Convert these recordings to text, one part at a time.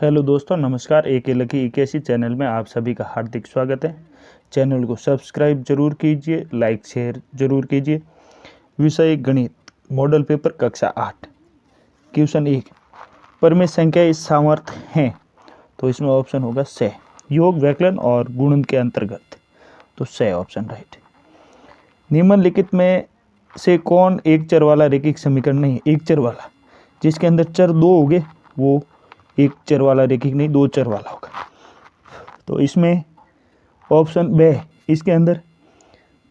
Hello दोस्तों, नमस्कार। एक लकी 81 चैनल में आप सभी का हार्दिक स्वागत है। चैनल को सब्सक्राइब जरूर कीजिए, लाइक शेयर जरूर कीजिए। विषय गणित, मॉडल पेपर कक्षा 8, क्वेश्चन 1। परिमेय संख्याएं सामर्थ्य हैं, तो इसमें ऑप्शन होगा से। योग, व्यकलन और गुणन के अंतर्गत, तो से ऑप्शन राइट। निम्नलिखित में से कौन एक चर वाला रैखिक समीकरण नहीं है? एक चर वाला जिसके अंदर चर दो होंगे वो एक चर वाला रैखिक नहीं, दो चर वाला होगा। तो इसमें ऑप्शन बे, इसके अंदर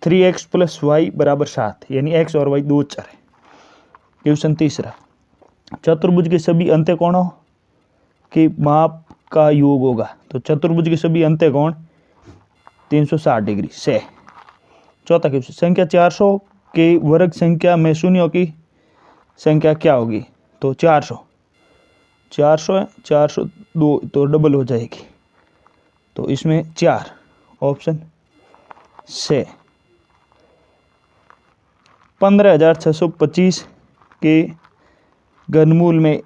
3x + y = 7, यानी x और y दो चर है। क्वेश्चन 3, चतुर्भुज के सभी अंत्यकोणों के माप का योग होगा। तो चतुर्भुज के सभी अंत्यकोण 360 डिग्री से। चौथा क्वेश्चन, संख्या 400 के वर्ग संख्या में शून्यों की संख्या क्या होगी? तो 400 है, 402 तो डबल हो जाएगी, तो इसमें 4 ऑप्शन से। 15,625 के घनमूल में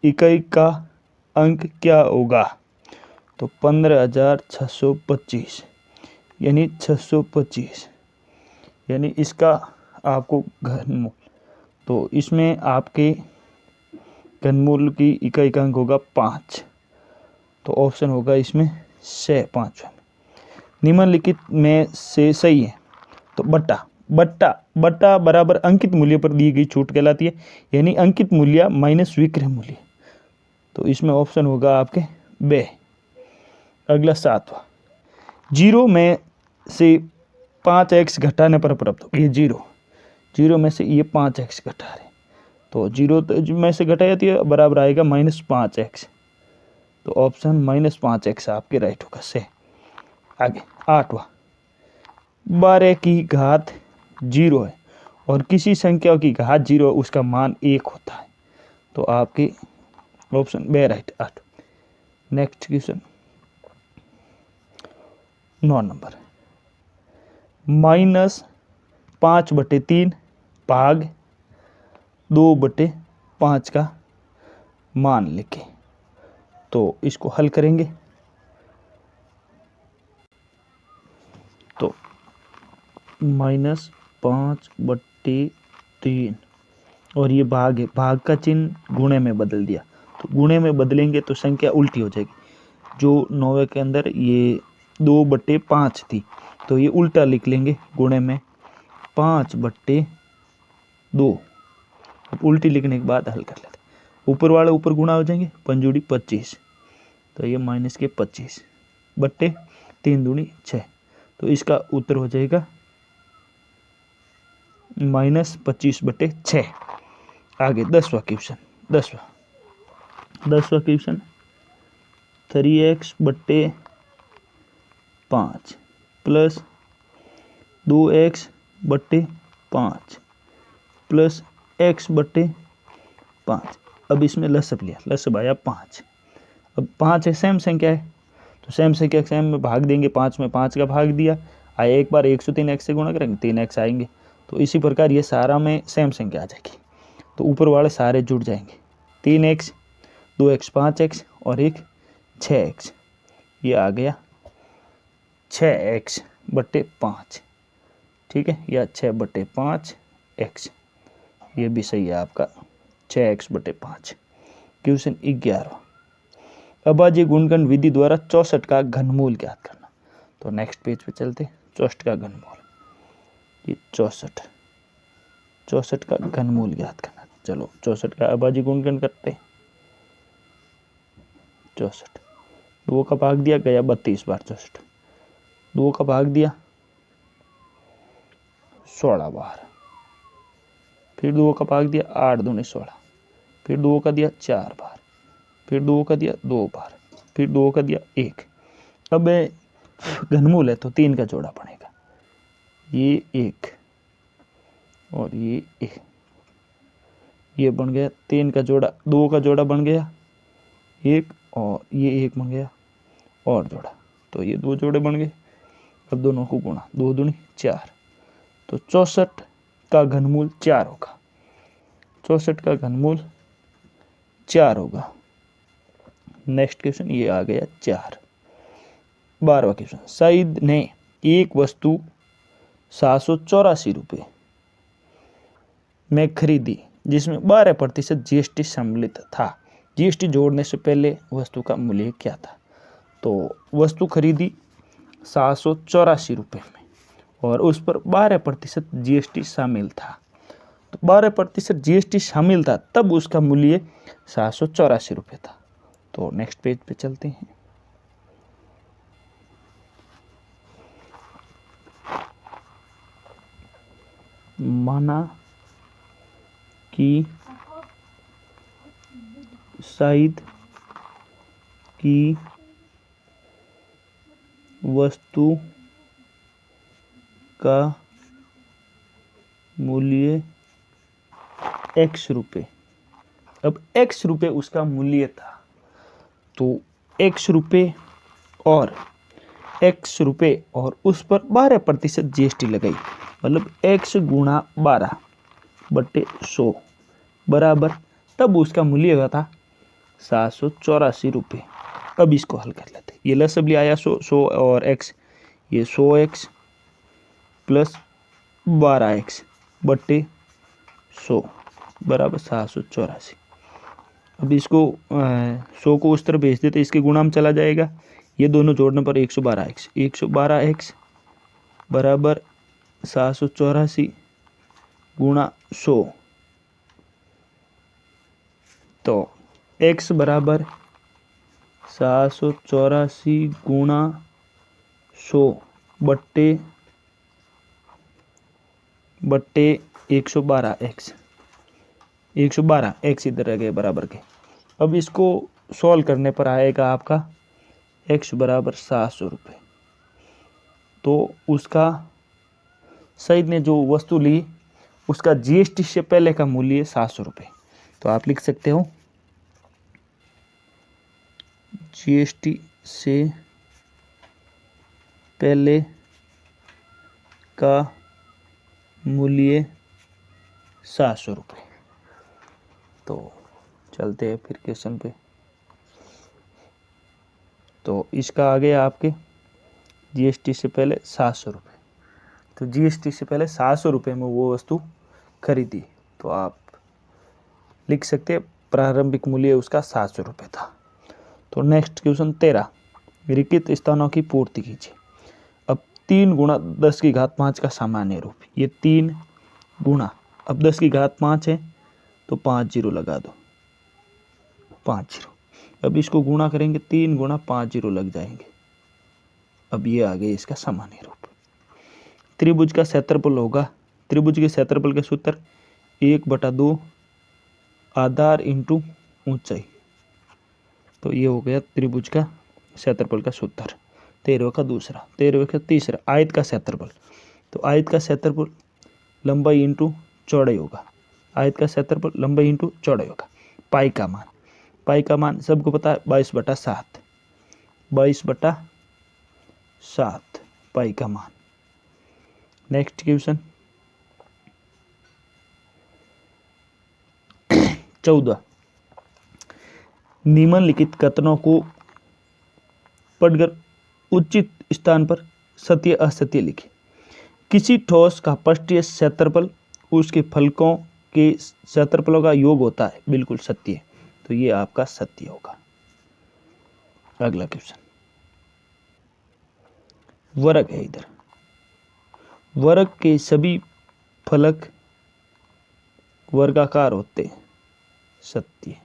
इकाई का अंक क्या होगा? तो 15,625 यानी 625, यानी इसका आपको घनमूल, तो इसमें आपके घनमूल की इकाई का अंक होगा 5, तो ऑप्शन होगा इसमें से 5। निम्नलिखित में से सही है, तो बट्टा बराबर अंकित मूल्य पर दी गई छूट कहलाती है, यानी अंकित मूल्य माइनस विक्रय मूल्य, तो इसमें ऑप्शन होगा आपके बे। अगला 7वां, 0 में से 5x घटाने पर प्राप्त हो, ये 0 में से ये 5x घटा रहे, तो 0 में से घटाई जाती है, बराबर आएगा -5x, तो ऑप्शन -5x आपके राइट होगा से। आगे 8वां, 12 की घात 0 है और किसी संख्या की घात 0 उसका मान 1 होता है, तो आपके ऑप्शन बे राइट 8। नेक्स्ट क्वेश्चन 9 नंबर, -5/3 भाग 2/5 का मान लिखें। तो इसको हल करेंगे, तो -5/3 और ये भाग है, भाग का चिन्ह गुणे में बदल दिया, तो गुणे में बदलेंगे तो संख्या उल्टी हो जाएगी। जो 9 के अंदर ये 2/5 थी, तो ये उल्टा लिख लेंगे गुणे में 5/2। अब उल्टी लिखने के बाद हल कर लेते, ऊपर वाले ऊपर गुणा हो जाएंगे, 5 × 25, तो ये -25 बट्टे 3 दूनी 6, तो इसका उत्तर हो जाएगा -25/6। आगे 10वां question, 10वां question 3x/5 + 2x/5 + x/5। अब इसमें लसब लिया, लसब आया 5। अब 5 है, सेम संख्या है, तो सेम संख्या सेम में भाग देंगे, 5 में 5 का भाग दिया, आया एक बार 103x से गुणा करेंगे 3x आएंगे, तो इसी प्रकार ये सारा में सेम संख्या आ जाएगी, तो ऊपर वाले सारे जुड़ जाएंगे, 3x 2x 5x और एक 6x, ये आ गया 6x/5, ठीक है, या 6/5x, ये भी सही है आपका 6x/5। क्वेश्चन 11, अभाज्य गुणनखंड विधि द्वारा 64 का घनमूल ज्ञात करना। तो नेक्स्ट पेज पे चलते, 64 का घनमूल, ये 64 का घनमूल ज्ञात करना। चलो 64 का अभाज्य गुणनखंड करते, 64 2 का भाग दिया गया 32 बार, 64 2 का भाग दिया 16 बार, फिर 2 का भाग दिया 8 दूनी 16, फिर 2 का दिया 4 बार, फिर 2 का दिया 2 बार, फिर 2 का दिया 1। अब घनमूल है तो 3 का जोड़ा बनेगा, ये 1 और ये 1, ये बन गया 3 का जोड़ा, 2 का जोड़ा बन गया 1 और ये 1 बन गया और जोड़ा, तो ये 2 जोड़े बन गए। अब दोनों को गुणा, 2 दूनी 4, तो 64 का घनमूल 4 होगा, 64 का घनमूल 4 होगा। नेक्स्ट क्वेश्चन ये आ गया 4। 12वां क्वेश्चन, सईद ने एक वस्तु 784 रुपये में खरीदी जिसमें 12% जीएसटी सम्मिलित था। जीएसटी जोड़ने से पहले वस्तु का मूल्य क्या था? तो वस्तु खरीदी 784 रुपये में और उस पर 12% जीएसटी शामिल था। तो 12% जीएसटी शामिल था तब उसका मूल्य 784 रुपये था। तो नेक्स्ट पेज पे चलते हैं। माना कि सईद की वस्तु का मूल्य x रुपये। अब x रुपये उसका मूल्य था, तो x रुपये और उस पर 12% जीएसटी लगाई, मतलब x गुणा 12 बट्टे 100 बराबर, तब उसका मूल्य हुआ था 784 रुपये। अब इसको हल कर लेते हैं। ये लसबली आया 100 और x, ये 100x प्लस 12x बट्टे 100 बराबर 784। अब इसको 100 को उस तरफ भेज देते, इसके गुणा में चला जाएगा, ये दोनों जोड़ने पर 112x बराबर 784 गुणा 100। तो x बराबर 784 गुणा 100 बट्टे 112x, 112x इधर रह गए बराबर के। अब इसको सॉल्व करने पर आएगा आपका x बराबर 700 रुपये। तो उसका सईद ने जो वस्तु ली उसका जीएसटी से पहले का मूल्य 700 रुपये। तो आप लिख सकते हो जीएसटी से पहले का मूल्य 700 रुपये। तो चलते हैं फिर क्वेश्चन पे। तो इसका आ गया आपके जीएसटी से पहले 700 रुपये। तो जीएसटी से पहले 700 रुपये में वो वस्तु खरीदी, तो आप लिख सकते हैं प्रारंभिक मूल्य उसका 700 रुपये था। तो नेक्स्ट क्वेश्चन 13, रिक्त स्थानों की पूर्ति कीजिए। अब 3 गुणा 10 की घात 5 का सामान्य रूप, ये 3 गुणा, अब 10 की घात 5 है तो 5 जीरो लगा दो, 5 जीरो। अब इसको गुणा करेंगे, 3 गुणा 5 जीरो लग जाएंगे। अब ये आ गया इसका सामान्य रूप। त्रिभुज का क्षेत्रफल होगा, त्रिभुज के क्षेत्रफल के सूत्र 1/2 आधार इंटू ऊंचाई। तो ये हो गया त्रिभुज का क्षेत्रफल का सूत्र। 13वें का दूसरा, 13वें का तीसरा, आयत का क्षेत्रफल। तो आयत का क्षेत्रफल लंबाई इंटू चौड़ाई होगा, आयत का क्षेत्रफल लंबाई इंटू चौड़ाई होगा। पाई का मान, पाई का मान सबको पता है 22/7, 22/7 पाई का मान। नेक्स्ट क्वेश्चन 14, निम्नलिखित कथनों को पढ़कर उचित स्थान पर सत्य असत्य लिखें। किसी ठोस का पृष्ठीय क्षेत्रफल उसके फलकों के क्षेत्रफलों का योग होता है, बिल्कुल सत्य है। तो ये आपका सत्य होगा। अगला क्वेश्चन, वर्ग है इधर, वर्ग के सभी फलक वर्गाकार होते हैं, सत्य।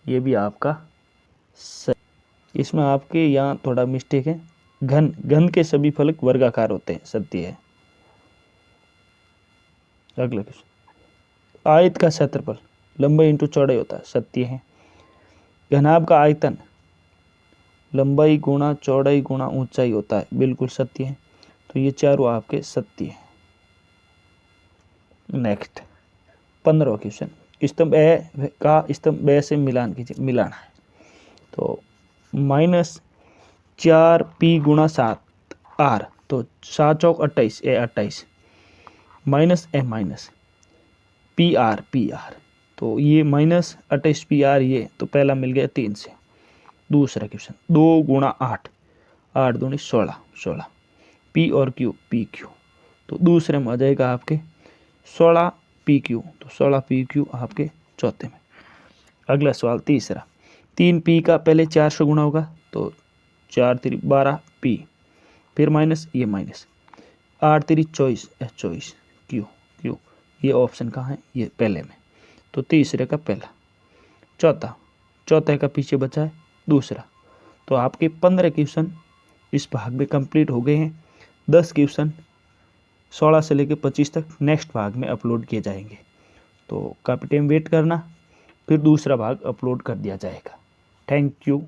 ये भी आपका सत्य। इसमें आपके यहाँ थोड़ा मिस्टेक है, घन के सभी फलक वर्गाकार होते हैं, सत्य है। अगला क्वेश्चन, आयत का क्षेत्रफल लंबाई इंटू चौड़ाई होता है, सत्य है। घनाभ का आयतन लंबाई गुणा चौड़ाई गुणा ऊंचाई होता है, बिल्कुल सत्य है। तो ये चारों आपके सत्य है। नेक्स्ट 15वां क्वेश्चन, स्तंभ ए का स्तंभ बे से मिलान कीजिए, मिलाना है। तो -4p गुणा 7 r, तो 7 चौक 28, ए 28 माइनस ए माइनस पी आर, तो ये -28 PR, ये तो पहला मिल गया 3 से। दूसरा क्वेश्चन 2 गुणा 8, 8 दूनी 16, 16 पी और क्यू, पी क्यू, तो दूसरे में आ जाएगा आपके 16 पी क्यू, तो 16 पी क्यू आपके चौथे में। अगला सवाल तीसरा, 3 पी का पहले 4 से गुणा होगा, तो 4 3 12 पी, फिर माइनस, ये माइनस, 8 3 24, 24 क्यू, क्यू, ये ऑप्शन कहाँ है, ये पहले में, तो तीसरे का पहला। चौथा, चौथे का पीछे बचा है दूसरा। तो आपके 15 क्वेश्चन इस भाग में कंप्लीट हो गए हैं। 10 क्वेश्चन 16 से लेकर 25 तक नेक्स्ट भाग में अपलोड किए जाएंगे, तो काफ़ी टाइम वेट करना, फिर दूसरा भाग अपलोड कर दिया जाएगा। Thank you.